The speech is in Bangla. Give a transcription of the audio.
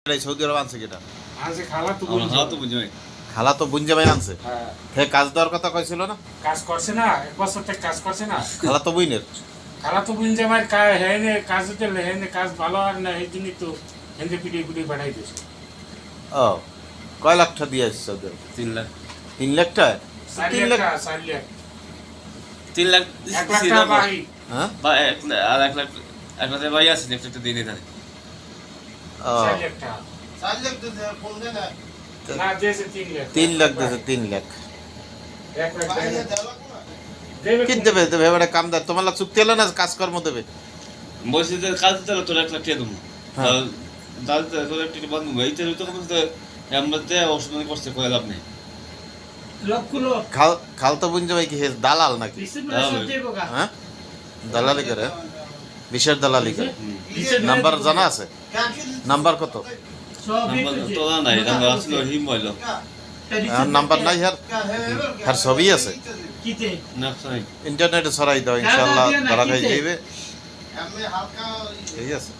সৌদি আরব আনছে কেটা? আনছে খালা তো খালা তো বুঞ্জা ভাই আনছে। হে কাজ দেওয়ার কথা কইছিল না? কাজ করছে না, এক বছর থেকে কাজ করছে না। খালা তো বুইনের খালা তো বুঝ আমার হেনে কাজ দিতে হেনে কাজ ভালো আর না, এই জন্যই তো হেন্দে পিটিয়ে পিটিয়ে পাঠাই দিয়েছে। ও কয় লাখ টাকা দিয়ে আসছে সৌদি আরব? 3 লাখ 3 লাখ টাকা? 4 লাখ 4 লাখ 3 লাখ 1 লাখ টাকা বাকি। হ্যাঁ বা 1 লাখ 1 লাখ ভাই আছে একটা দিনে থাকে। ও 4 লাখ টাকা না দিয়েছে 3 লাখ 3 লাখ দিয়েছে 3 লাখ 1 লাখ টাকা দেবে কি দেবে? দেবে এবারে কামদার তোমার লাগ চুক্তি হলো না কাজকর্ম দেবে। বলছি যে কাজ দিতে তোর 1 লাখ টাকা দেবো। হ্যাঁ। দাল তোর একটা বন্ধ হইতে তো কমতে এমনিতে অসুবিধা করতে কই লাভ নেই। খাল তো বুঞ্জা ভাই কি হে দালাল নাকি? হ্যাঁ দালালি করে, বিশেষ দালালি করে। নাম্বার জানা আছে? নাম্বার কত? নাম্বার তো নাই, নাম্বার আসলে হিম হইল নাম্বার নাই আর ছবি আছে না সাই ইন্টারনেটে ছড়াই দাও, ইনশাআল্লাহ ধরা খাই যাইবে। ঠিক আছে।